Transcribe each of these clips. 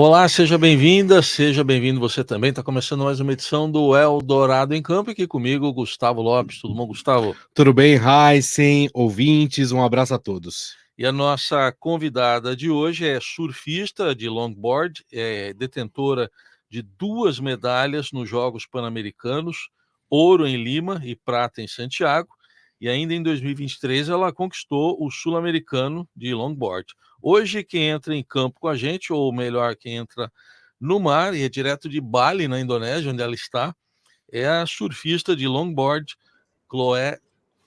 Olá, seja bem-vinda, seja bem-vindo você também. Está começando mais uma edição do Eldorado em Campo, aqui comigo, Gustavo Lopes. Tudo bom, Gustavo? Tudo bem, Heisen, ouvintes, um abraço a todos. E a nossa convidada de hoje é surfista de longboard, é detentora de 2 medalhas nos Jogos Pan-Americanos, ouro em Lima e prata em Santiago, e ainda em 2023 ela conquistou o Sul-Americano de longboard. Hoje quem entra em campo com a gente, ou melhor, quem entra no mar, e é direto de Bali, na Indonésia, onde ela está, é a surfista de longboard, Chloé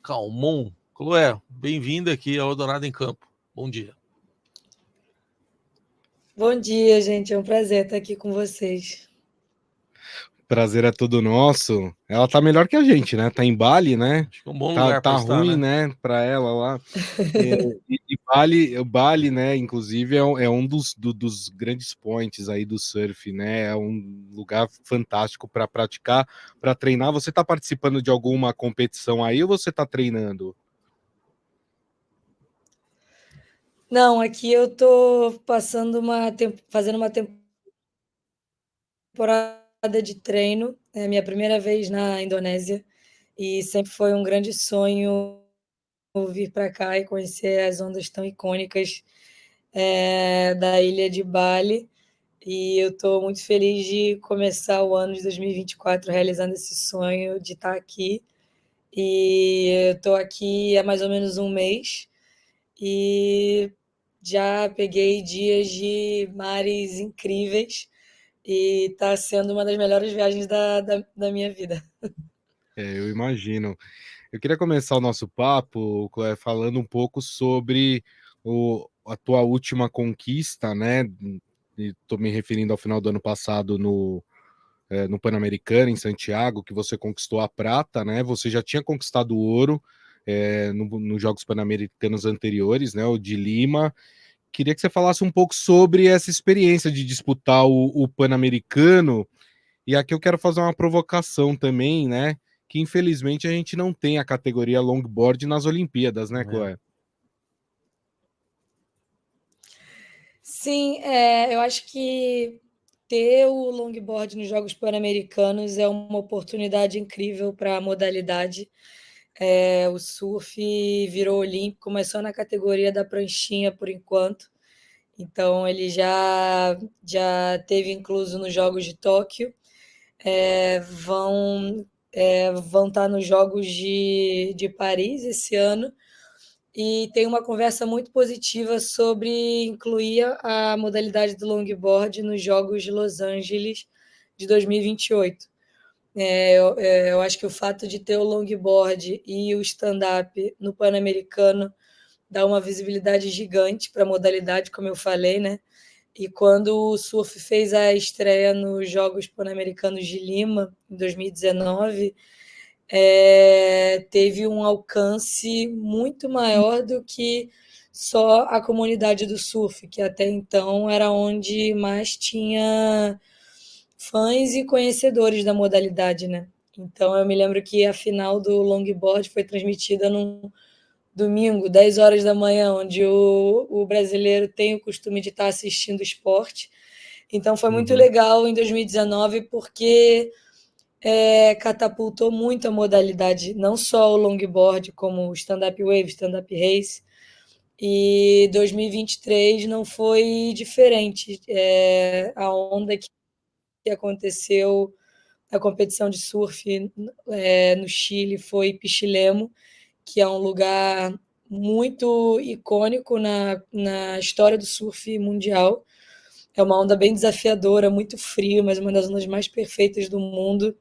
Calmon. Chloé, bem-vinda aqui ao Eldorado em Campo. Bom dia. Bom dia, gente. É um prazer estar aqui com vocês. Prazer é todo nosso. Ela tá melhor que a gente, né? Tá em Bali, né? Acho que é um bom Tá, lugar para tá estar, ruim, né? né? Para ela lá. E Bali, né? Inclusive é um dos grandes points aí do surf, né? É um lugar fantástico para praticar, para treinar. Você tá participando de alguma competição aí ou você tá treinando? Não, aqui eu estou fazendo uma temporada de treino. É a minha primeira vez na Indonésia e sempre foi um grande sonho vir para cá e conhecer as ondas tão icônicas da ilha de Bali. E eu estou muito feliz de começar o ano de 2024 realizando esse sonho de estar aqui. E eu estou aqui há mais ou menos um mês e já peguei dias de mares incríveis e está sendo uma das melhores viagens da minha vida. Eu imagino. Eu queria começar o nosso papo, Cléo, falando um pouco sobre a tua última conquista, né? Estou me referindo ao final do ano passado no Pan-Americano, em Santiago, que você conquistou a prata, né? Você já tinha conquistado o ouro nos Jogos Pan-Americanos anteriores, né? O de Lima. Queria que você falasse um pouco sobre essa experiência de disputar o Pan-Americano. E aqui eu quero fazer uma provocação também, né? Que infelizmente a gente não tem a categoria longboard nas Olimpíadas, né, Chloé? Sim, eu acho que ter o longboard nos Jogos Pan-Americanos é uma oportunidade incrível para a modalidade. O surf virou olímpico, mas só na categoria da pranchinha por enquanto. Então ele já teve incluso nos Jogos de Tóquio. Vão estar nos Jogos de Paris esse ano e tem uma conversa muito positiva sobre incluir a modalidade do longboard nos Jogos de Los Angeles de 2028. Eu acho que o fato de ter o longboard e o stand-up no Pan-Americano dá uma visibilidade gigante para a modalidade, como eu falei, né? E quando o surf fez a estreia nos Jogos Pan-Americanos de Lima, em 2019, teve um alcance muito maior do que só a comunidade do surf, que até então era onde mais tinha fãs e conhecedores da modalidade, né? Então eu me lembro que a final do longboard foi transmitida num domingo, 10 horas da manhã, onde o brasileiro tem o costume de estar assistindo esporte. Então foi muito legal em 2019, porque catapultou muito a modalidade, não só o longboard, como o stand-up wave, stand-up race. E 2023 não foi diferente. A onda que aconteceu, a competição de surf no Chile foi Pichilemu, que é um lugar muito icônico na história do surf mundial. É uma onda bem desafiadora, muito frio, mas uma das ondas mais perfeitas do mundo.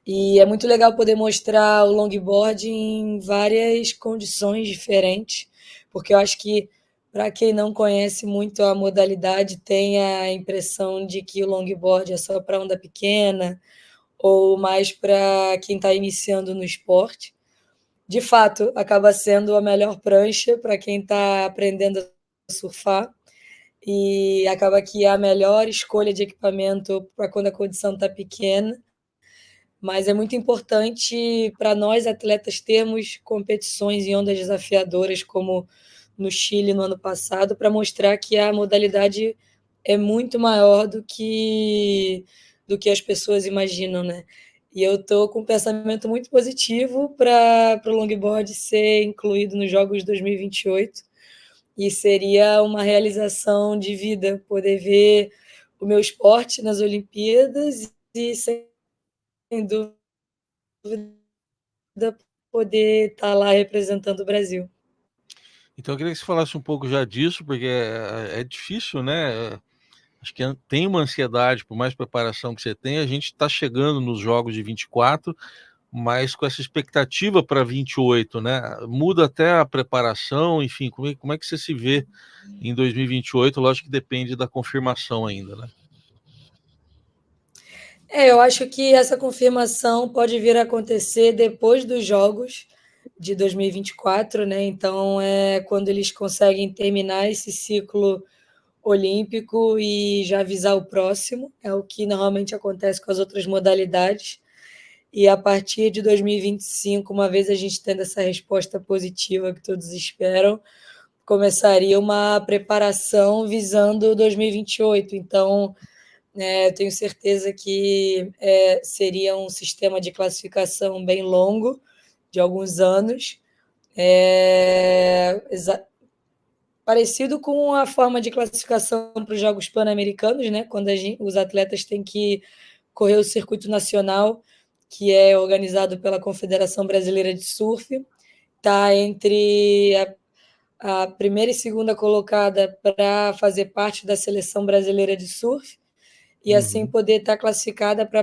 E é muito legal poder mostrar o longboard em várias condições diferentes, porque eu acho que, para quem não conhece muito a modalidade, tem a impressão de que o longboard é só para onda pequena ou mais para quem está iniciando no esporte. De fato, acaba sendo a melhor prancha para quem está aprendendo a surfar e acaba que é a melhor escolha de equipamento para quando a condição está pequena, mas é muito importante para nós atletas termos competições em ondas desafiadoras como no Chile no ano passado, para mostrar que a modalidade é muito maior do que as pessoas imaginam, né? E eu estou com um pensamento muito positivo para o longboard ser incluído nos Jogos de 2028. E seria uma realização de vida poder ver o meu esporte nas Olimpíadas e, sem dúvida, poder estar lá representando o Brasil. Então eu queria que você falasse um pouco já disso, porque é difícil, né? Acho que tem uma ansiedade, por mais preparação que você tem, a gente está chegando nos Jogos de 24, mas com essa expectativa para 28, né? Muda até a preparação, enfim, como é que você se vê em 2028? Lógico que depende da confirmação ainda, né? Eu acho que essa confirmação pode vir a acontecer depois dos Jogos de 2024, né? Então, é quando eles conseguem terminar esse ciclo olímpico e já avisar o próximo, é o que normalmente acontece com as outras modalidades. E a partir de 2025, uma vez a gente tendo essa resposta positiva que todos esperam, começaria uma preparação visando 2028. Então, eu tenho certeza que seria um sistema de classificação bem longo, de alguns anos, parecido com a forma de classificação para os Jogos Pan-Americanos, né? Quando os atletas têm que correr o circuito nacional, que é organizado pela Confederação Brasileira de Surf, está entre a primeira e segunda colocada para fazer parte da seleção brasileira de surf e assim poder estar classificada para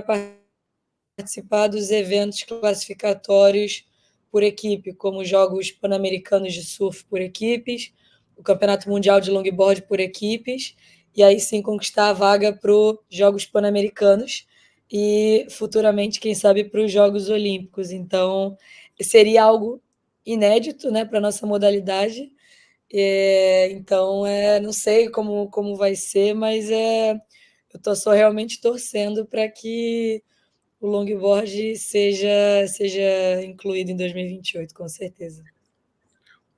participar dos eventos classificatórios por equipe, como os Jogos Pan-Americanos de Surf por equipes, o Campeonato Mundial de Longboard por equipes, e aí sim conquistar a vaga para os Jogos Pan-Americanos e futuramente, quem sabe, para os Jogos Olímpicos. Então, seria algo inédito, né, para a nossa modalidade. Então, não sei como vai ser, mas eu estou só realmente torcendo para que o longboard seja incluído em 2028, com certeza.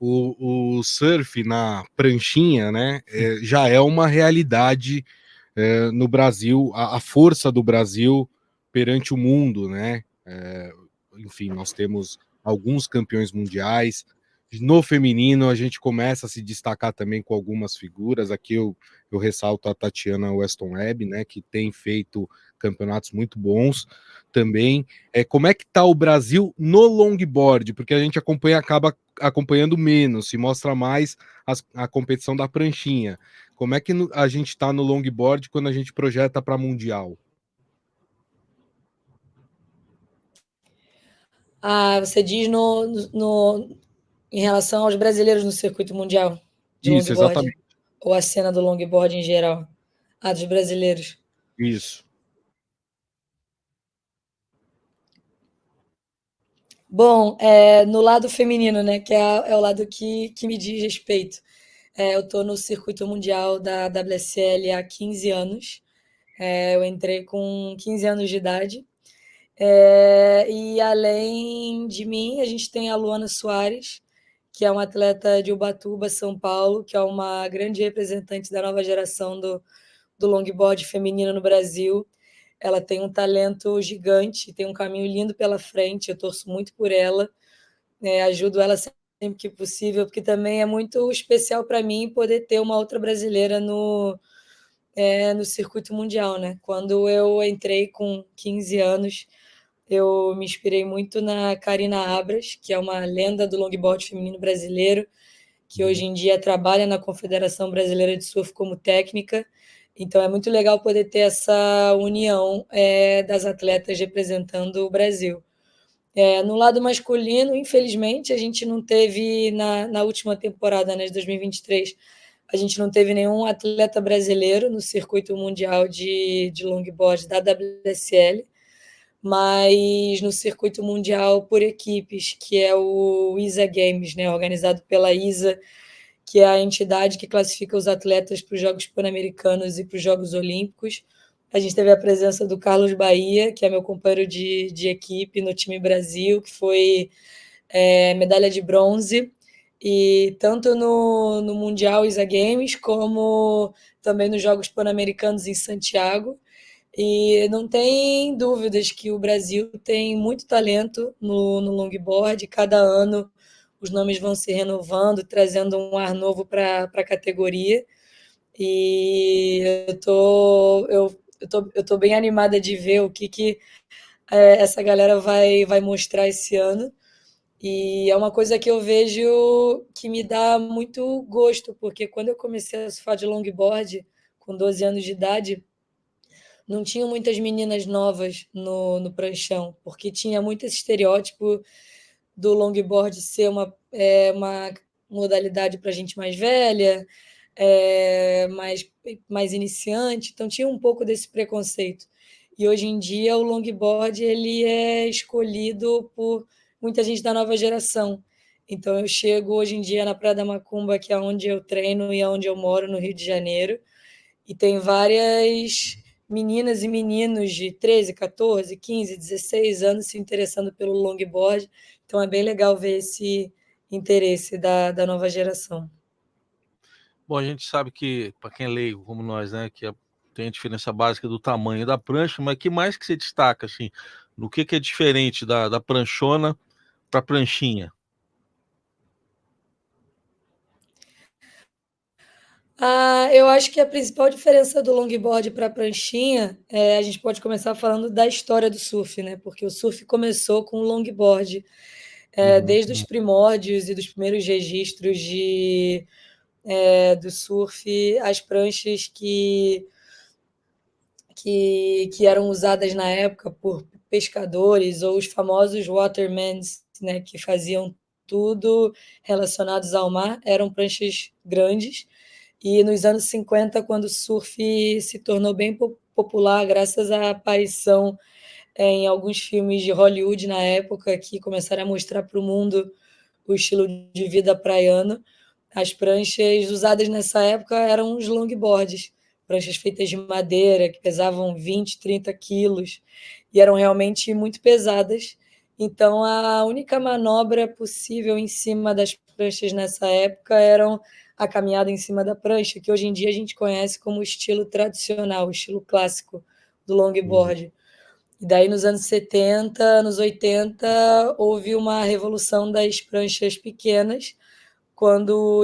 O surf na pranchinha, né, já é uma realidade no Brasil, a força do Brasil perante o mundo, né? Enfim, nós temos alguns campeões mundiais. No feminino, a gente começa a se destacar também com algumas figuras. Aqui eu ressalto a Tatiana Weston Webb, né, que tem feito campeonatos muito bons também. Como é que está o Brasil no longboard? Porque a gente acaba acompanhando menos, se mostra mais a competição da pranchinha. Como é que a gente está no longboard quando a gente projeta para mundial? Você diz em relação aos brasileiros no circuito mundial de Isso, longboard? exatamente. Ou a cena do longboard em geral? Dos brasileiros. Isso. Bom, no lado feminino, né, que é o lado que me diz respeito. Eu estou no circuito mundial da WSL há 15 anos. Eu entrei com 15 anos de idade. E além de mim, a gente tem a Luana Soares, que é uma atleta de Ubatuba, São Paulo, que é uma grande representante da nova geração do longboard feminino no Brasil. Ela tem um talento gigante, tem um caminho lindo pela frente, eu torço muito por ela, ajudo ela sempre que possível, porque também é muito especial para mim poder ter uma outra brasileira no circuito mundial, né? Quando eu entrei com 15 anos, eu me inspirei muito na Karina Abras, que é uma lenda do longboard feminino brasileiro, que hoje em dia trabalha na Confederação Brasileira de Surf como técnica. Então é muito legal poder ter essa união das atletas representando o Brasil. No lado masculino, infelizmente, a gente não teve na última temporada, né, de 2023, a gente não teve nenhum atleta brasileiro no circuito mundial de longboard da WSL, mas no circuito mundial por equipes, que é o ISA Games, né, organizado pela ISA, que é a entidade que classifica os atletas para os Jogos Pan-Americanos e para os Jogos Olímpicos. A gente teve a presença do Carlos Bahia, que é meu companheiro de equipe no time Brasil, que foi medalha de bronze, e tanto no Mundial ISA Games, como também nos Jogos Pan-Americanos em Santiago. E não tem dúvidas que o Brasil tem muito talento no longboard. Cada ano os nomes vão se renovando, trazendo um ar novo para a categoria. E eu tô bem animada de ver o que essa galera vai mostrar esse ano. E é uma coisa que eu vejo que me dá muito gosto, porque quando eu comecei a surfar de longboard, com 12 anos de idade, não tinha muitas meninas novas no pranchão, porque tinha muito esse estereótipo do longboard ser uma modalidade para gente mais velha, mais iniciante, então tinha um pouco desse preconceito. E hoje em dia o longboard ele é escolhido por muita gente da nova geração. Então eu chego hoje em dia na Praia da Macumba, que é onde eu treino e é onde eu moro, no Rio de Janeiro, e tem várias meninas e meninos de 13, 14, 15, 16 anos se interessando pelo longboard. Então é bem legal ver esse interesse da nova geração. Bom, a gente sabe que, para quem é leigo como nós, né, tem a diferença básica do tamanho da prancha, mas que mais que você destaca, assim, no que é diferente da pranchona para a pranchinha? Eu acho que a principal diferença do longboard para a pranchinha a gente pode começar falando da história do surf, né? Porque o surf começou com o longboard, desde os primórdios e dos primeiros registros do surf, as pranchas que eram usadas na época por pescadores ou os famosos watermans, né, que faziam tudo relacionados ao mar, eram pranchas grandes. E nos anos 50, quando o surf se tornou bem popular, graças à aparição em alguns filmes de Hollywood na época, que começaram a mostrar para o mundo o estilo de vida praiano, as pranchas usadas nessa época eram os longboards, pranchas feitas de madeira, que pesavam 20, 30 quilos, e eram realmente muito pesadas. Então, a única manobra possível em cima das pranchas nessa época eram a caminhada em cima da prancha, que hoje em dia a gente conhece como o estilo tradicional, o estilo clássico do longboard. E daí, nos anos 70, anos 80, houve uma revolução das pranchas pequenas, quando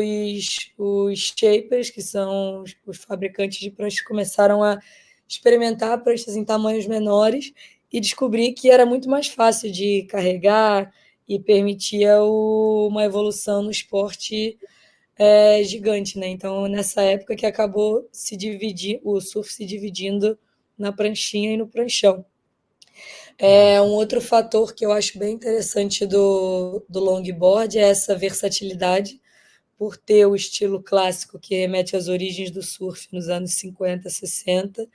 os shapers, que são os fabricantes de pranchas, começaram a experimentar pranchas em tamanhos menores e descobrir que era muito mais fácil de carregar e permitia uma evolução no esporte gigante, né? Então, nessa época que acabou o surf se dividindo na pranchinha e no pranchão. Um outro fator que eu acho bem interessante do longboard é essa versatilidade, por ter o estilo clássico que remete às origens do surf nos anos 50, 60.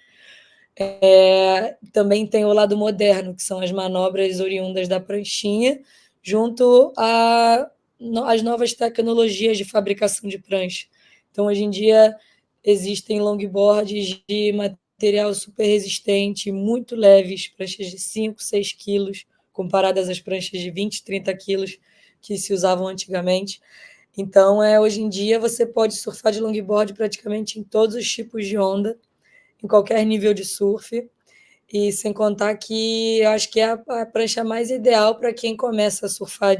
Também tem o lado moderno, que são as manobras oriundas da pranchinha, junto às novas tecnologias de fabricação de prancha. Então, hoje em dia, existem longboards de material super resistente, muito leves, pranchas de 5, 6 quilos, comparadas às pranchas de 20, 30 quilos que se usavam antigamente. Então, hoje em dia, você pode surfar de longboard praticamente em todos os tipos de onda, em qualquer nível de surf. E sem contar que eu acho que é a prancha mais ideal para quem começa a surfar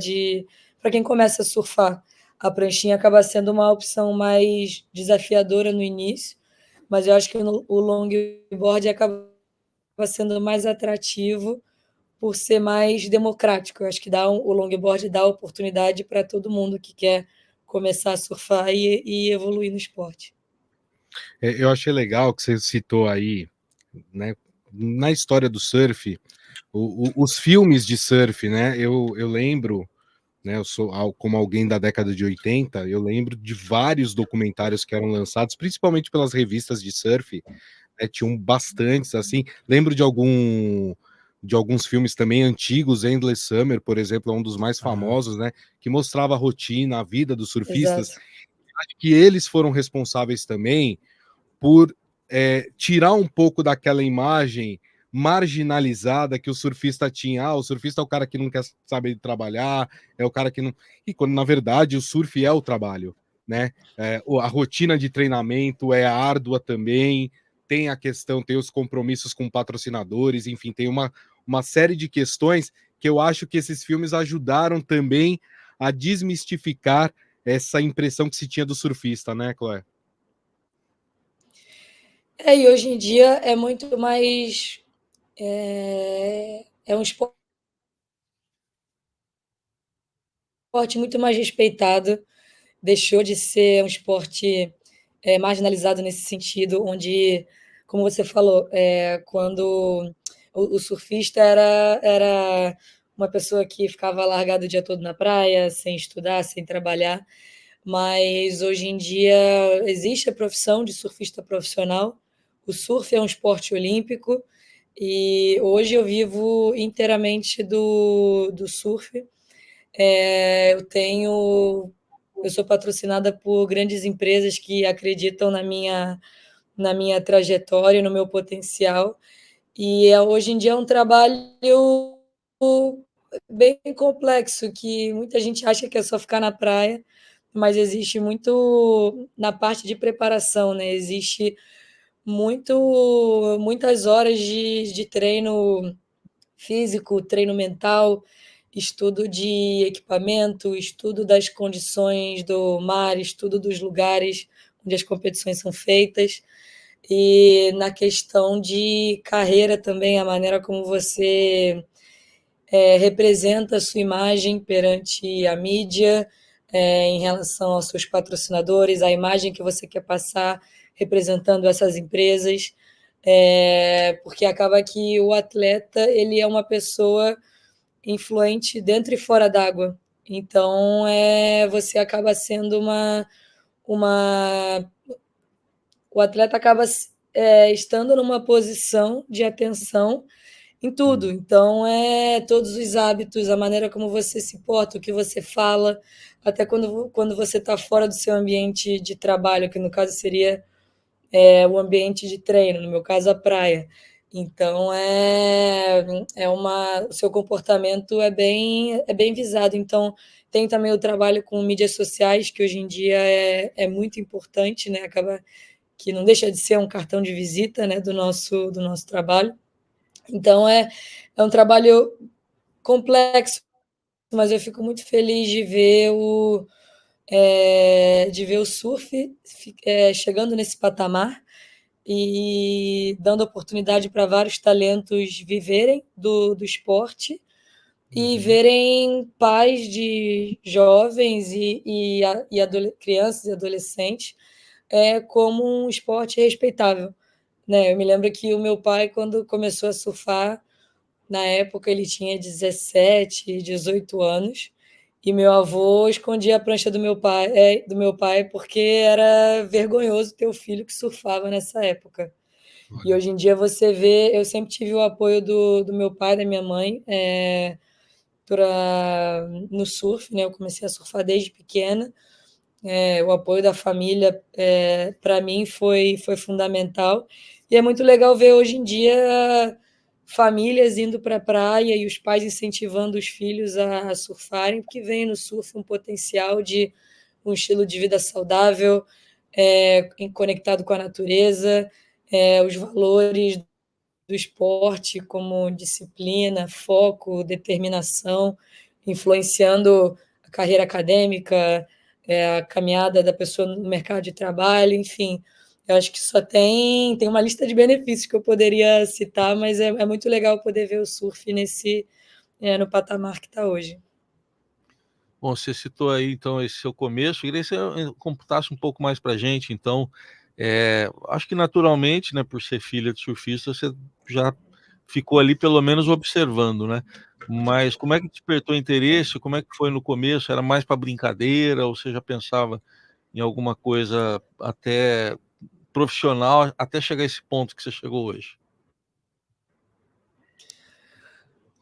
para quem começa a surfar. A pranchinha acaba sendo uma opção mais desafiadora no início, mas eu acho que o longboard acaba sendo mais atrativo por ser mais democrático. Eu acho que o longboard dá oportunidade para todo mundo que quer começar a surfar e evoluir no esporte. Eu achei legal que você citou aí, né, na história do surf, os filmes de surf, né? Eu lembro, né? Eu sou como alguém da década de 80, eu lembro de vários documentários que eram lançados, principalmente pelas revistas de surf, né, tinham bastantes, assim. Lembro de alguns filmes também antigos, Endless Summer, por exemplo, é um dos mais famosos, né? Que mostrava a rotina, a vida dos surfistas. Exato. Acho que eles foram responsáveis também por tirar um pouco daquela imagem marginalizada que o surfista tinha. O surfista é o cara que não quer saber de trabalhar, é o cara que não. E quando, na verdade, o surf é o trabalho. né? A rotina de treinamento é árdua também, tem a questão, tem os compromissos com patrocinadores, enfim, tem uma série de questões que eu acho que esses filmes ajudaram também a desmistificar essa impressão que se tinha do surfista, né, Chloé? E hoje em dia é muito mais. É um esporte muito mais respeitado, deixou de ser um esporte marginalizado nesse sentido, onde, como você falou, quando o surfista era uma pessoa que ficava largado o dia todo na praia, sem estudar, sem trabalhar, mas hoje em dia existe a profissão de surfista profissional, o surf é um esporte olímpico, e hoje eu vivo inteiramente do surf. Eu sou patrocinada por grandes empresas que acreditam na minha trajetória, no meu potencial. E hoje em dia é um trabalho bem complexo, que muita gente acha que é só ficar na praia, mas existe muito na parte de preparação, né? Existe muitas horas de treino físico, treino mental, estudo de equipamento, estudo das condições do mar, estudo dos lugares onde as competições são feitas. E na questão de carreira também, a maneira como você representa a sua imagem perante a mídia, em relação aos seus patrocinadores, a imagem que você quer passar representando essas empresas, porque acaba que o atleta ele é uma pessoa influente dentro e fora d'água. Então, você acaba sendo uma. O atleta acaba estando numa posição de atenção em tudo. Então, todos os hábitos, a maneira como você se porta, o que você fala, até quando você está fora do seu ambiente de trabalho, que no caso seria o ambiente de treino, no meu caso, a praia. Então, o seu comportamento é bem visado. Então, tem também o trabalho com mídias sociais, que hoje em dia é muito importante, né? Acaba que não deixa de ser um cartão de visita, né, do nosso trabalho. Então, é um trabalho complexo, mas eu fico muito feliz de ver o surf chegando nesse patamar e dando oportunidade para vários talentos viverem do esporte e verem pais de jovens crianças e adolescentes como um esporte respeitável. Né? Eu me lembro que o meu pai, quando começou a surfar, na época ele tinha 17, 18 anos, e meu avô escondia a prancha do meu pai porque era vergonhoso ter o filho que surfava nessa época. E hoje em dia você vê, eu sempre tive o apoio do meu pai, da minha mãe, no surf, né? Eu comecei a surfar desde pequena. O apoio da família, para mim, foi fundamental. E é muito legal ver hoje em dia famílias indo para a praia e os pais incentivando os filhos a surfarem, porque vem no surf um potencial de um estilo de vida saudável, conectado com a natureza, os valores do esporte, como disciplina, foco, determinação, influenciando a carreira acadêmica, a caminhada da pessoa no mercado de trabalho, enfim. Eu acho que só tem uma lista de benefícios que eu poderia citar, mas é muito legal poder ver o surf no patamar que está hoje. Bom, você citou aí, então, esse seu começo. Queria que você computasse um pouco mais para a gente, então. Acho que naturalmente, né, por ser filha de surfista, você já ficou ali pelo menos observando, né? Mas como é que despertou interesse? Como é que foi no começo? Era mais para brincadeira ou você já pensava em alguma coisa até profissional, até chegar a esse ponto que você chegou hoje?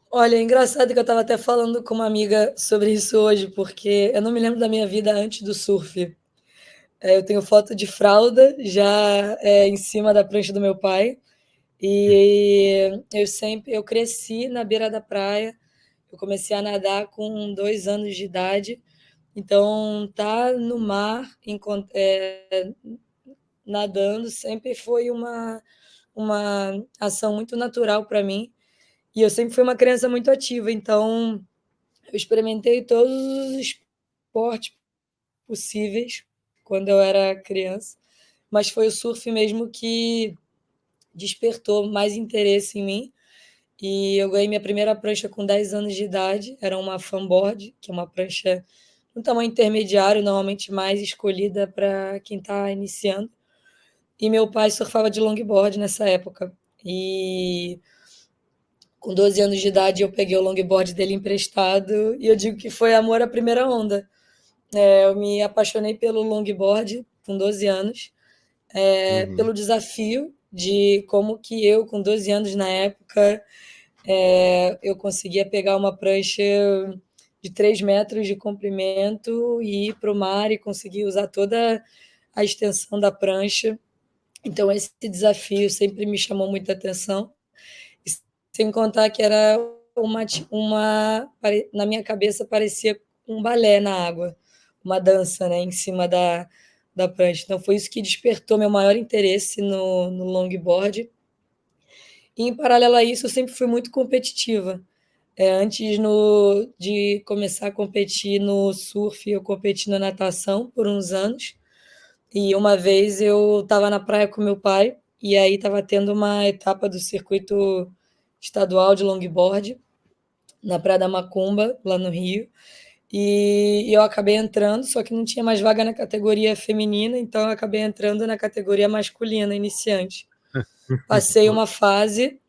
Olha, é engraçado que eu estava até falando com uma amiga sobre isso hoje, porque eu não me lembro da minha vida antes do surf. Eu tenho foto de fralda já em cima da prancha do meu pai. E eu cresci na beira da praia. Eu comecei a nadar com 2 anos de idade. Então, tá no mar, nadando, sempre foi uma ação muito natural para mim. E eu sempre fui uma criança muito ativa, então eu experimentei todos os esportes possíveis quando eu era criança, mas foi o surf mesmo que despertou mais interesse em mim. E eu ganhei minha primeira prancha com 10 anos de idade, era uma fanboard, que é uma prancha no tamanho intermediário, normalmente mais escolhida para quem está iniciando. E meu pai surfava de longboard nessa época. E com 12 anos de idade eu peguei o longboard dele emprestado e eu digo que foi amor à primeira onda. Eu me apaixonei pelo longboard com 12 anos, pelo desafio de como que eu, com 12 anos na época, eu conseguia pegar uma prancha de 3 metros de comprimento e ir para o mar e conseguir usar toda a extensão da prancha. Então, esse desafio sempre me chamou muita atenção. E sem contar que era na minha cabeça parecia um balé na água, uma dança, né, em cima da prancha. Então, foi isso que despertou meu maior interesse no longboard. E, em paralelo a isso, eu sempre fui muito competitiva. Antes de começar a competir no surf, eu competi na natação por uns anos. E uma vez eu estava na praia com meu pai, e aí estava tendo uma etapa do circuito estadual de longboard, na Praia da Macumba, lá no Rio. E eu acabei entrando, só que não tinha mais vaga na categoria feminina, então eu acabei entrando na categoria masculina, iniciante. Passei uma fase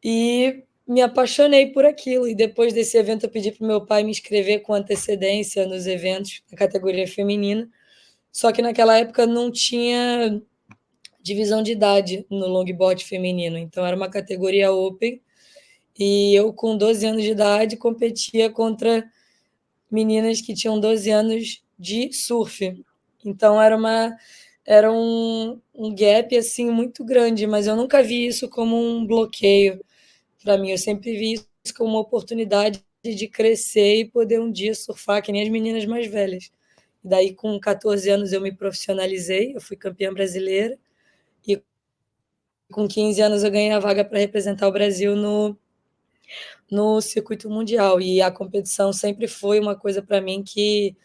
e me apaixonei por aquilo. E depois desse evento, eu pedi para o meu pai me inscrever com antecedência nos eventos da categoria feminina. Só que naquela época não tinha divisão de idade no longboard feminino. Então era uma categoria open. E eu, com 12 anos de idade, competia contra meninas que tinham 12 anos de surf. Então era um gap assim muito grande, mas eu nunca vi isso como um bloqueio para mim. Eu sempre vi isso como uma oportunidade de crescer e poder um dia surfar que nem as meninas mais velhas. E daí, com 14 anos, eu me profissionalizei, eu fui campeã brasileira, e com 15 anos eu ganhei a vaga para representar o Brasil no circuito mundial. E a competição sempre foi uma coisa para mim que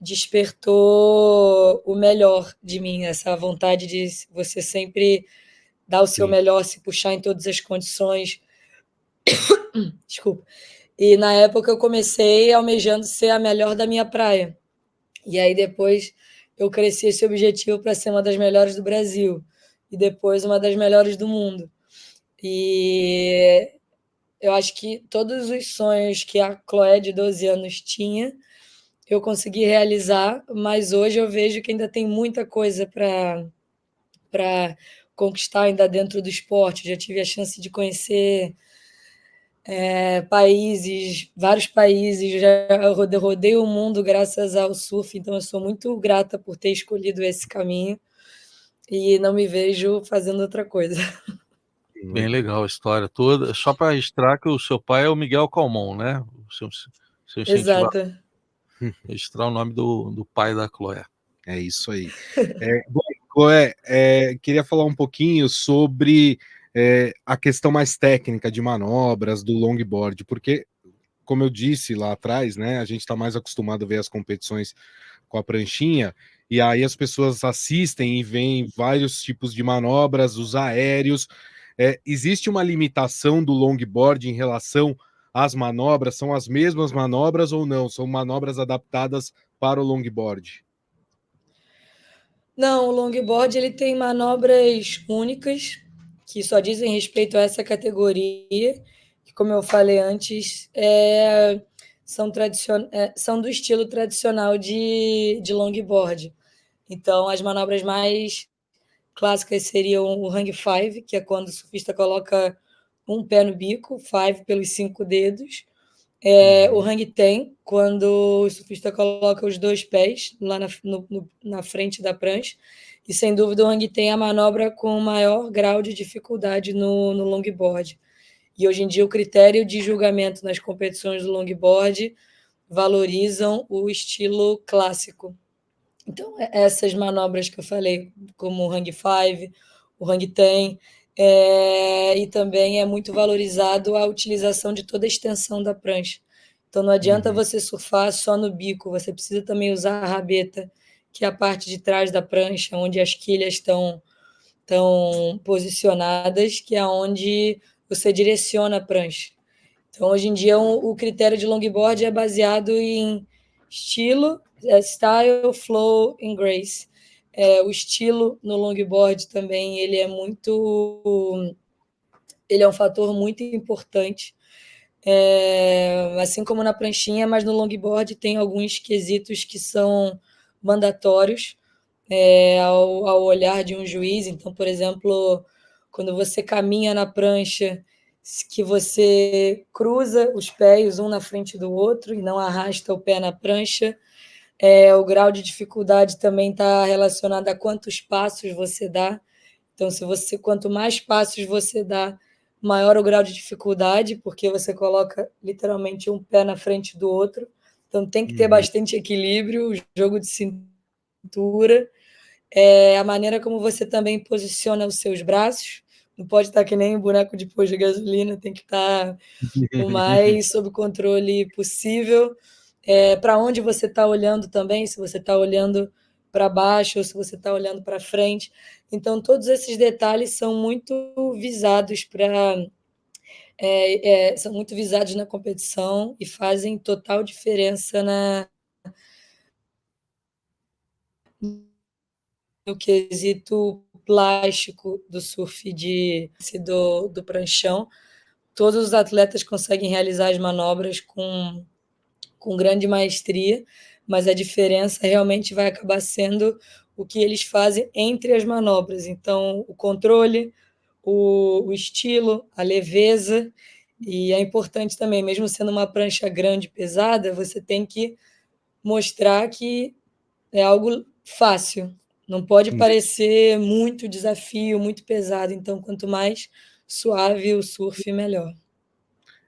despertou o melhor de mim, essa vontade de você sempre dar o seu Sim. melhor, se puxar em todas as condições. Desculpa. E na época eu comecei almejando ser a melhor da minha praia. E aí depois eu cresci esse objetivo para ser uma das melhores do Brasil e depois uma das melhores do mundo. E eu acho que todos os sonhos que a Chloé de 12 anos tinha, eu consegui realizar, mas hoje eu vejo que ainda tem muita coisa para conquistar ainda dentro do esporte. Eu já tive a chance de conhecer países, vários países, já rodei o mundo graças ao surf, então eu sou muito grata por ter escolhido esse caminho e não me vejo fazendo outra coisa. Bem legal a história toda. Só para registrar que o seu pai é o Miguel Calmon, né? O seu incentivador. Exato. Registrar o nome do pai da Chloé. É isso aí. Bom, Chloé, queria falar um pouquinho sobre a questão mais técnica de manobras do longboard, porque, como eu disse lá atrás, né, a gente está mais acostumado a ver as competições com a pranchinha, e aí as pessoas assistem e veem vários tipos de manobras, os aéreos. Existe uma limitação do longboard em relação às manobras? São as mesmas manobras ou não? São manobras adaptadas para o longboard? Não, o longboard ele tem manobras únicas que só dizem respeito a essa categoria, que, como eu falei antes, são do estilo tradicional de longboard. Então, as manobras mais clássicas seriam o hang five, que é quando o surfista coloca um pé no bico, five pelos 5 dedos. O hang ten, quando o surfista coloca os 2 pés lá na frente da prancha. E, sem dúvida, o hang ten é a manobra com maior grau de dificuldade no longboard. E, hoje em dia, o critério de julgamento nas competições do longboard valorizam o estilo clássico. Então, essas manobras que eu falei, como o Hang Five, o Hang Ten, e também é muito valorizado a utilização de toda a extensão da prancha. Então, não adianta você surfar só no bico, você precisa também usar a rabeta, que é a parte de trás da prancha, onde as quilhas estão posicionadas, que é onde você direciona a prancha. Então, hoje em dia, o critério de longboard é baseado em estilo, style, flow e grace. O estilo no longboard também ele é um fator muito importante, assim como na pranchinha, mas no longboard tem alguns quesitos que são mandatórios ao olhar de um juiz. Então, por exemplo, quando você caminha na prancha, que você cruza os pés um na frente do outro e não arrasta o pé na prancha. O grau de dificuldade também está relacionado a quantos passos você dá. Então, quanto mais passos você dá, maior o grau de dificuldade, porque você coloca literalmente um pé na frente do outro. Então, tem que ter bastante equilíbrio, jogo de cintura, a maneira como você também posiciona os seus braços. Não pode estar que nem um boneco de posto de gasolina, tem que estar o mais sob controle possível. Para onde você está olhando também, se você está olhando para baixo ou se você está olhando para frente. Então, todos esses detalhes são muito visados são muito visados na competição e fazem total diferença no quesito plástico do surf do pranchão. Todos os atletas conseguem realizar as manobras com grande maestria, mas a diferença realmente vai acabar sendo o que eles fazem entre as manobras. Então, o controle, o estilo, a leveza, e é importante também, mesmo sendo uma prancha grande e pesada, você tem que mostrar que é algo fácil. Não pode parecer muito desafio, muito pesado. Então, quanto mais suave o surf, melhor.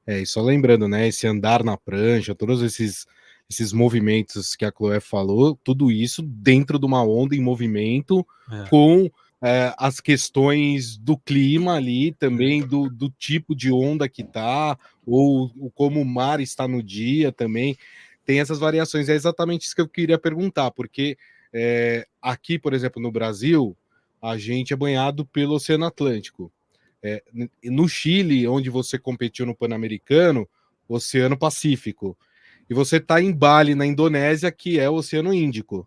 E só lembrando, né, esse andar na prancha, todos esses movimentos que a Chloé falou, tudo isso dentro de uma onda em movimento, com as questões do clima ali, também do tipo de onda que tá, ou como o mar está no dia também, tem essas variações. É exatamente isso que eu queria perguntar, porque aqui, por exemplo, no Brasil, a gente é banhado pelo Oceano Atlântico. No Chile, onde você competiu no Pan-Americano, Oceano Pacífico. E você está em Bali, na Indonésia, que é o Oceano Índico.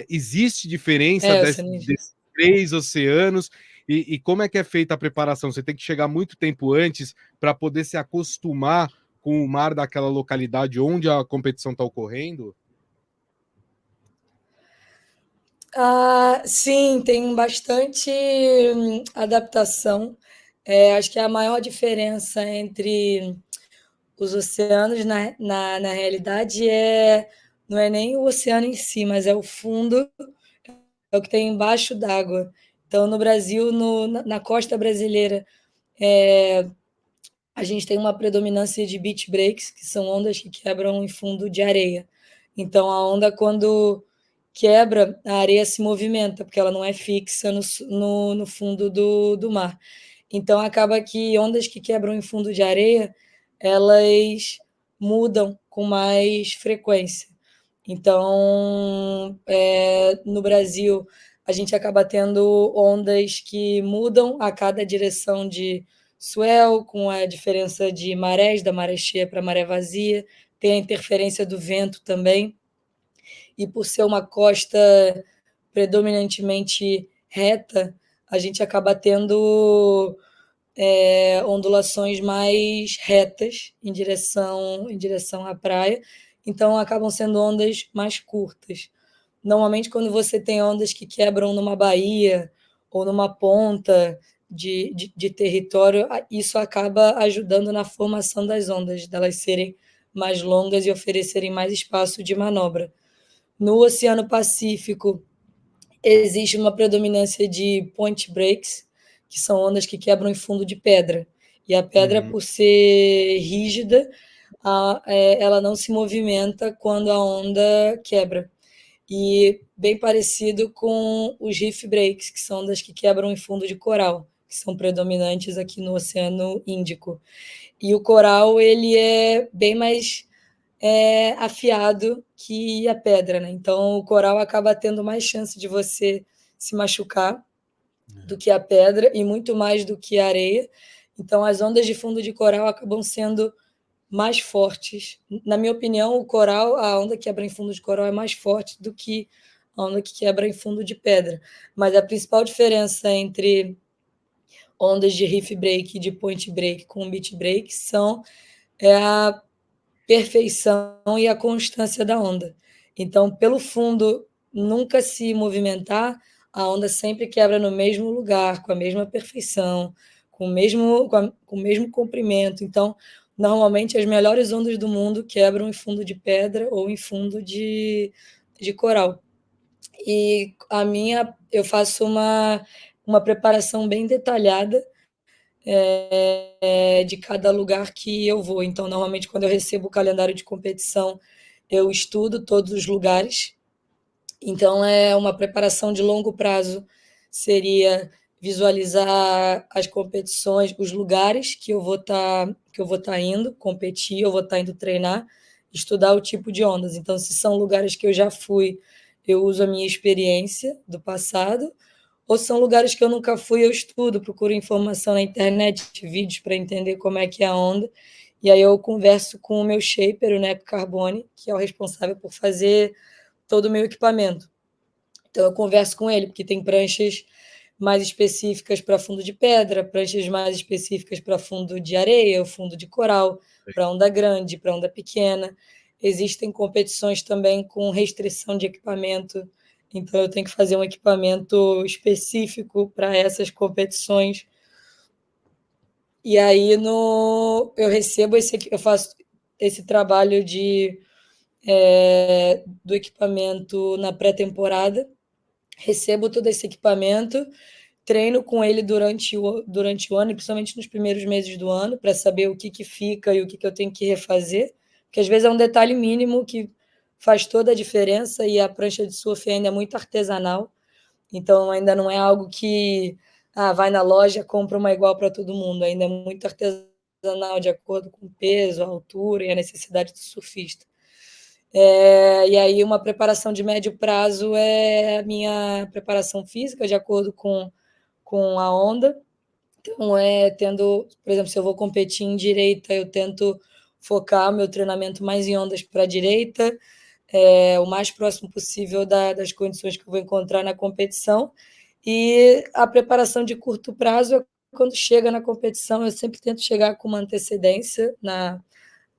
Existe diferença desses três oceanos? E como é que é feita a preparação? Você tem que chegar muito tempo antes para poder se acostumar com o mar daquela localidade onde a competição está ocorrendo? Sim, tem bastante adaptação. Acho que a maior diferença entre os oceanos, na realidade, não é nem o oceano em si, mas é o fundo, é o que tem embaixo d'água. Então, no Brasil, na costa brasileira, a gente tem uma predominância de beach breaks, que são ondas que quebram em fundo de areia. Então, a onda, quando quebra, a areia se movimenta, porque ela não é fixa no fundo do mar. Então, acaba que ondas que quebram em fundo de areia, elas mudam com mais frequência. Então, no Brasil, a gente acaba tendo ondas que mudam a cada direção de swell, com a diferença de marés, da maré cheia para a maré vazia, tem a interferência do vento também. E por ser uma costa predominantemente reta, a gente acaba tendo ondulações mais retas em direção à praia, então acabam sendo ondas mais curtas. Normalmente, quando você tem ondas que quebram numa baía ou numa ponta de território, isso acaba ajudando na formação das ondas, delas serem mais longas e oferecerem mais espaço de manobra. No Oceano Pacífico, existe uma predominância de point breaks, que são ondas que quebram em fundo de pedra. E a pedra, por ser rígida, ela não se movimenta quando a onda quebra. E bem parecido com os reef breaks, que são das que quebram em fundo de coral, que são predominantes aqui no Oceano Índico. E o coral, ele é bem mais afiado que a pedra, né? Então, o coral acaba tendo mais chance de você se machucar do que a pedra e muito mais do que a areia. Então, as ondas de fundo de coral acabam sendo mais fortes. Na minha opinião, o coral, a onda que quebra em fundo de coral é mais forte do que a onda que quebra em fundo de pedra. Mas a principal diferença entre ondas de reef break e de point break com beach break é a perfeição e a constância da onda. Então, pelo fundo nunca se movimentar, a onda sempre quebra no mesmo lugar, com a mesma perfeição, com o mesmo comprimento. Então, normalmente, as melhores ondas do mundo quebram em fundo de pedra ou em fundo de coral. E eu faço uma preparação bem detalhada de cada lugar que eu vou. Então, normalmente, quando eu recebo o calendário de competição, eu estudo todos os lugares. Então, é uma preparação de longo prazo, seria visualizar as competições, os lugares que eu vou estar indo competir, eu vou estar indo treinar, estudar o tipo de ondas. Então, se são lugares que eu já fui, eu uso a minha experiência do passado, ou são lugares que eu nunca fui, eu estudo, procuro informação na internet, vídeos para entender como é que é a onda. E aí eu converso com o meu shaper, o Neco Carbone, que é o responsável por fazer todo o meu equipamento. Então eu converso com ele, porque tem pranchas mais específicas para fundo de pedra, pranchas mais específicas para fundo de areia, fundo de coral, para onda grande, para onda pequena. Existem competições também com restrição de equipamento, então eu tenho que fazer um equipamento específico para essas competições. E aí eu faço esse trabalho do equipamento na pré-temporada, recebo todo esse equipamento, treino com ele durante o ano, principalmente nos primeiros meses do ano, para saber o que fica e o que eu tenho que refazer, porque às vezes é um detalhe mínimo que faz toda a diferença e a prancha de surf ainda é muito artesanal, então ainda não é algo que vai na loja, compra uma igual para todo mundo, ainda é muito artesanal de acordo com o peso, a altura e a necessidade do surfista. E aí uma preparação de médio prazo é a minha preparação física, de acordo com a onda. Então, por exemplo, se eu vou competir em direita, eu tento focar meu treinamento mais em ondas para a direita, o mais próximo possível das condições que eu vou encontrar na competição. E a preparação de curto prazo, quando chega na competição, eu sempre tento chegar com uma antecedência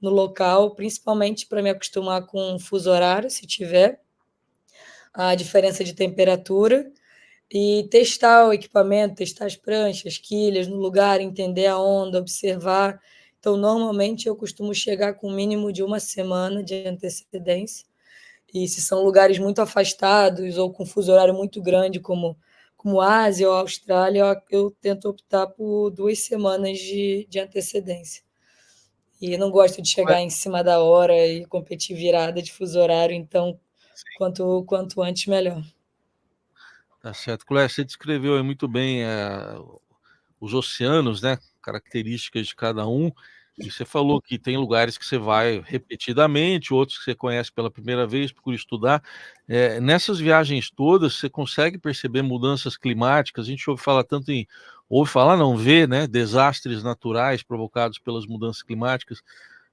no local, principalmente para me acostumar com o fuso horário, se tiver, a diferença de temperatura, e testar o equipamento, testar as pranchas, quilhas no lugar, entender a onda, observar. Então, normalmente, eu costumo chegar com o mínimo de uma semana de antecedência. E se são lugares muito afastados ou com fuso horário muito grande, como Ásia ou Austrália, eu tento optar por 2 semanas de antecedência. E não gosto de chegar em cima da hora e competir virada de fuso horário, então quanto antes melhor. Tá certo. Cléia, você descreveu aí muito bem os oceanos, né? Características de cada um. E você falou que tem lugares que você vai repetidamente, outros que você conhece pela primeira vez, procura estudar. Nessas viagens todas, você consegue perceber mudanças climáticas? A gente ouve falar, não vê, né? Desastres naturais provocados pelas mudanças climáticas.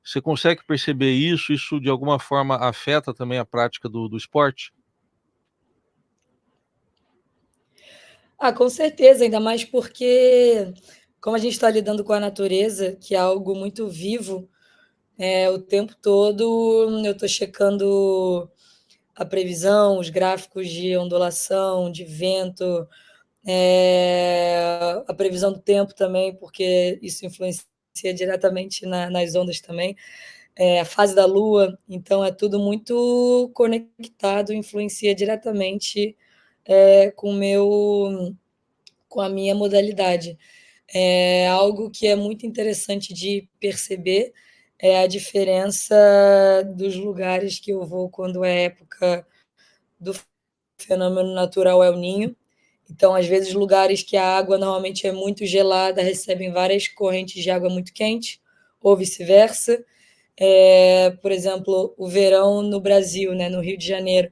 Você consegue perceber isso? Isso de alguma forma afeta também a prática do esporte? Com certeza, ainda mais porque, como a gente está lidando com a natureza, que é algo muito vivo, o tempo todo eu estou checando a previsão, os gráficos de ondulação, de vento, a previsão do tempo também, porque isso influencia diretamente nas ondas também, a fase da lua, então é tudo muito conectado, influencia diretamente com com a minha modalidade. Algo que é muito interessante de perceber é a diferença dos lugares que eu vou quando é época do fenômeno natural El Ninho. Então, às vezes, lugares que a água normalmente é muito gelada recebem várias correntes de água muito quente, ou vice-versa. Por exemplo, o verão no Brasil, né, no Rio de Janeiro.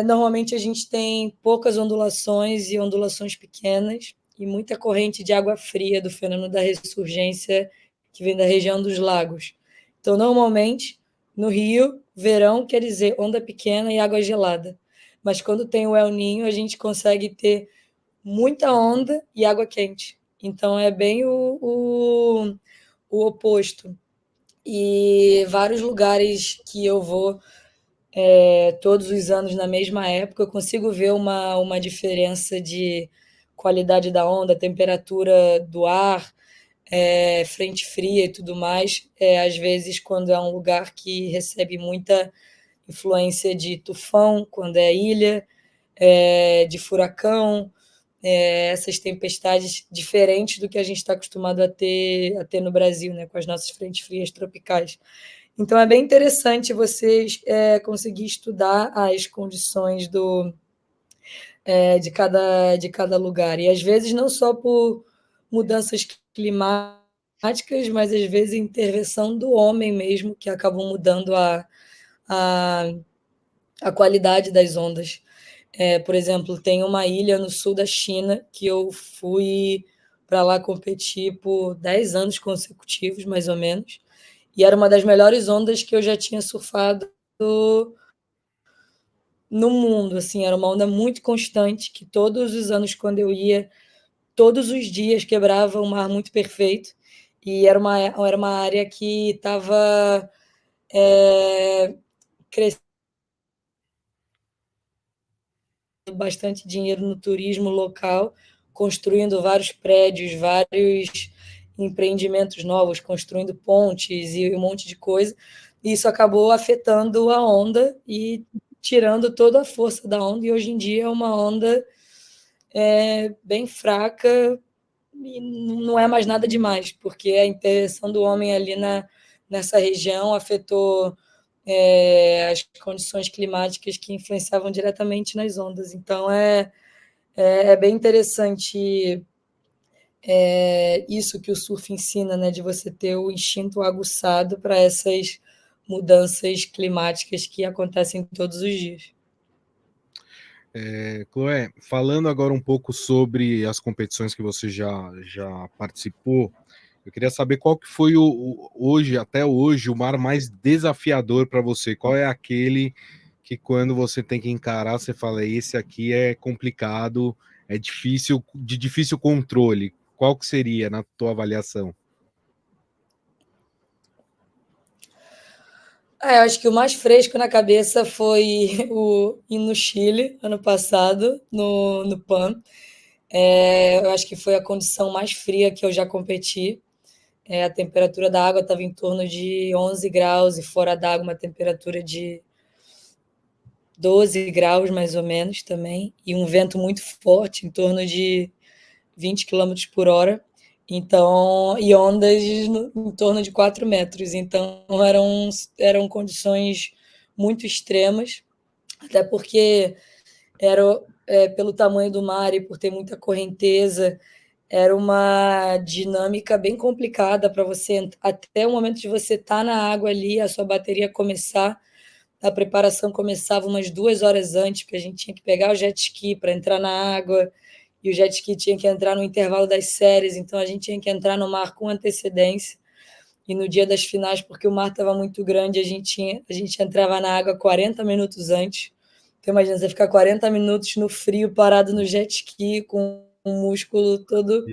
Normalmente a gente tem poucas ondulações e ondulações pequenas e muita corrente de água fria do fenômeno da ressurgência que vem da região dos lagos. Então, normalmente, no Rio, verão quer dizer onda pequena e água gelada. Mas quando tem o El Ninho, a gente consegue ter muita onda e água quente. Então, é bem o oposto. E vários lugares que eu vou todos os anos na mesma época, eu consigo ver uma diferença de qualidade da onda, temperatura do ar, frente fria e tudo mais. Às vezes, quando é um lugar que recebe muita influência de tufão, quando é ilha, de furacão, essas tempestades diferentes do que a gente está acostumado a ter no Brasil, né, com as nossas frentes frias tropicais. Então, é bem interessante vocês conseguir estudar as condições de cada lugar. E, às vezes, não só por mudanças climáticas, mas, às vezes, intervenção do homem mesmo, que acabam mudando a, a qualidade das ondas. Por exemplo, tem uma ilha no sul da China que eu fui para lá competir por 10 anos consecutivos, mais ou menos, e era uma das melhores ondas que eu já tinha surfado no mundo, assim, era uma onda muito constante, que todos os anos, quando eu ia, todos os dias quebrava um mar muito perfeito, e era uma área que estava crescendo bastante dinheiro no turismo local, construindo vários prédios, vários empreendimentos novos, construindo pontes e um monte de coisa. E isso acabou afetando a onda e tirando toda a força da onda. E hoje em dia é uma onda bem fraca e não é mais nada demais, porque a intervenção do homem ali nessa região afetou as condições climáticas que influenciavam diretamente nas ondas. Então, é bem interessante isso que o surf ensina, né, de você ter o instinto aguçado para essas mudanças climáticas que acontecem todos os dias. Chloé, falando agora um pouco sobre as competições que você já participou, eu queria saber qual que foi hoje, até hoje, o mar mais desafiador para você. Qual é aquele que quando você tem que encarar, você fala, esse aqui é complicado, é difícil, de difícil controle. Qual que seria na tua avaliação? Eu acho que o mais fresco na cabeça foi o ir no Chile, ano passado, no PAN. Eu acho que foi a condição mais fria que eu já competi. A temperatura da água estava em torno de 11 graus e fora d'água uma temperatura de 12 graus, mais ou menos, também. E um vento muito forte, em torno de 20 quilômetros por hora. Então, e ondas em torno de 4 metros. Então, eram condições muito extremas, até porque pelo tamanho do mar e por ter muita correnteza, era uma dinâmica bem complicada para você, até o momento de você estar na água ali, a sua bateria começar, a preparação começava umas 2 horas antes, porque a gente tinha que pegar o jet ski para entrar na água, e o jet ski tinha que entrar no intervalo das séries, então a gente tinha que entrar no mar com antecedência, e no dia das finais, porque o mar estava muito grande, a gente entrava na água 40 minutos antes. Então, imagina, você ficar 40 minutos no frio, parado no jet ski, com o músculo todo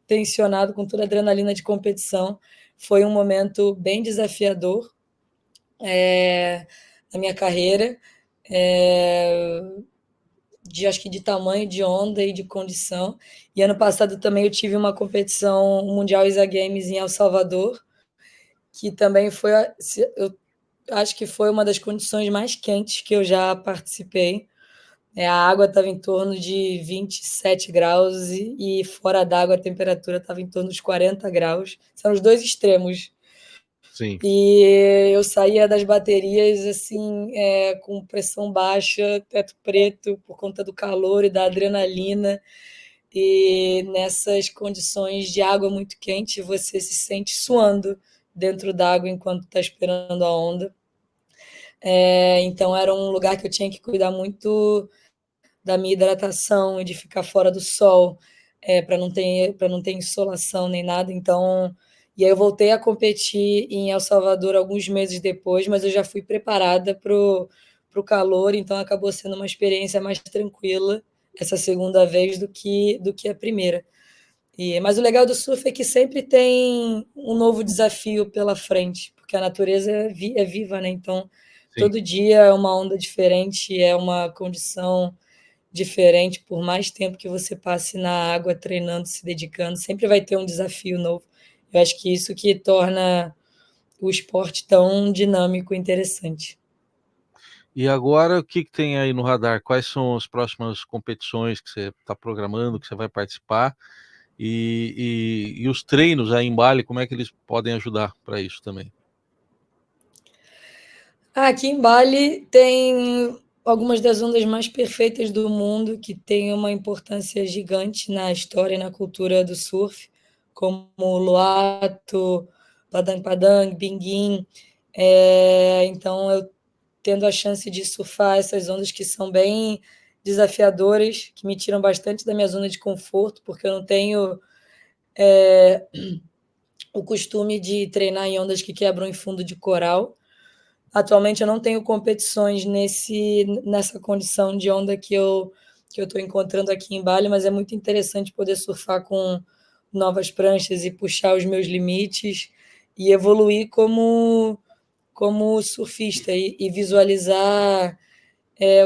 tensionado, com toda a adrenalina de competição. Foi um momento bem desafiador na minha carreira, acho que de tamanho, de onda e de condição. E ano passado também eu tive uma competição Mundial ISA Games em El Salvador, que também eu acho que foi uma das condições mais quentes que eu já participei. A água estava em torno de 27 graus e fora d'água a temperatura estava em torno dos 40 graus. São os dois extremos Sim. E eu saía das baterias assim, com pressão baixa, teto preto, por conta do calor e da adrenalina. E nessas condições de água muito quente, você se sente suando dentro d'água enquanto está esperando a onda. Então era um lugar que eu tinha que cuidar muito da minha hidratação e de ficar fora do sol, para não ter insolação nem nada. Então, e aí eu voltei a competir em El Salvador alguns meses depois, mas eu já fui preparada para o calor, então acabou sendo uma experiência mais tranquila essa segunda vez do que a primeira. Mas o legal do surf é que sempre tem um novo desafio pela frente, porque a natureza é viva, né? Então, Sim. todo dia é uma onda diferente, é uma condição diferente, por mais tempo que você passe na água treinando, se dedicando, sempre vai ter um desafio novo. Eu acho que isso que torna o esporte tão dinâmico e interessante. E agora, o que tem aí no radar? Quais são as próximas competições que você está programando, que você vai participar? E os treinos aí em Bali, como é que eles podem ajudar para isso também? Aqui em Bali tem algumas das ondas mais perfeitas do mundo, que têm uma importância gigante na história e na cultura do surf, como Luato, Padang Padang, Binguim. Então, eu tendo a chance de surfar essas ondas que são bem desafiadoras, que me tiram bastante da minha zona de conforto, porque eu não tenho o costume de treinar em ondas que quebram em fundo de coral. Atualmente eu não tenho competições nessa condição de onda que eu estou encontrando aqui em Bali, mas é muito interessante poder surfar com novas pranchas e puxar os meus limites e evoluir como surfista e visualizar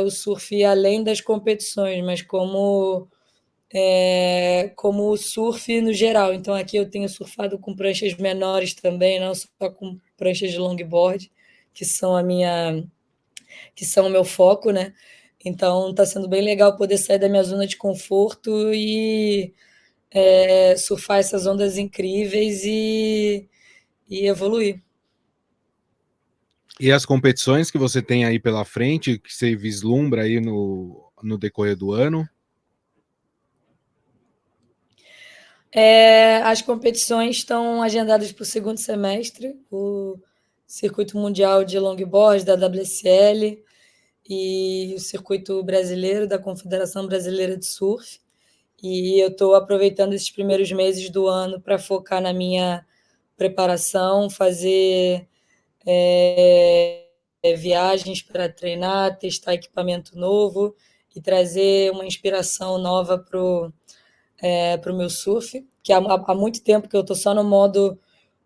o surf além das competições, mas como o surf no geral. Então aqui eu tenho surfado com pranchas menores também, não só com pranchas de longboard, que são que são o meu foco, né? Então está sendo bem legal poder sair da minha zona de conforto e surfar essas ondas incríveis e evoluir. E as competições que você tem aí pela frente, que você vislumbra aí no decorrer do ano? As competições estão agendadas para o segundo semestre, o Circuito Mundial de Longboard da WSL e o Circuito Brasileiro da Confederação Brasileira de Surf. E eu estou aproveitando esses primeiros meses do ano para focar na minha preparação, fazer viagens para treinar, testar equipamento novo e trazer uma inspiração nova para o meu surf, que há muito tempo que eu estou só no modo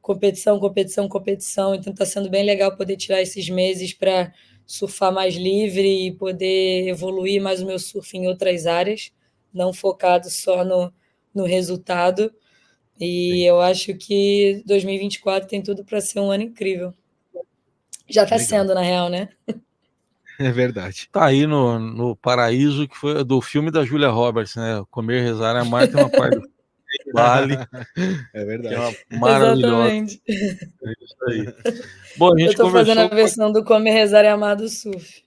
competição, competição, competição, então está sendo bem legal poder tirar esses meses para surfar mais livre e poder evoluir mais o meu surf em outras áreas, não focado só no resultado. E eu acho que 2024 tem tudo para ser um ano incrível. Já está Legal. sendo, na real, né? É verdade. Tá aí no Paraíso, que foi do filme da Julia Roberts, né? Comer, Rezar e Amar, tem uma parte do Bali, É que é uma verdade. maravilhosa. Exatamente. É isso aí. Bom, a Eu gente estou fazendo a conversou versão do Comer, Rezar e Amar do surf.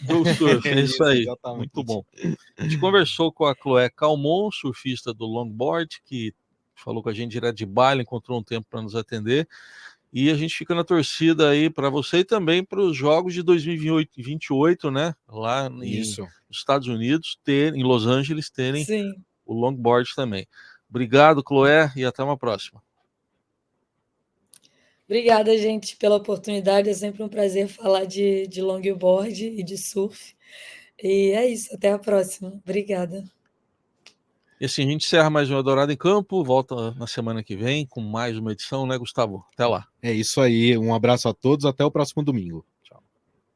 do surf, é isso Isso, aí. exatamente. Muito bom. A gente conversou com a Chloé Calmon, surfista do longboard, que falou com a gente direto de Bali, encontrou um tempo para nos atender. E a gente fica na torcida aí para você e também para os Jogos de 2028, né? Lá nos Isso. Estados Unidos, em Los Angeles, terem Sim. o longboard também. Obrigado, Chloé, e até uma próxima. Obrigada, gente, pela oportunidade. É sempre um prazer falar de longboard e de surf. E é isso, até a próxima. Obrigada. E assim, a gente encerra mais um Eldorado em Campo, volta na semana que vem com mais uma edição, né, Gustavo? Até lá. É isso aí. Um abraço a todos. Até o próximo domingo.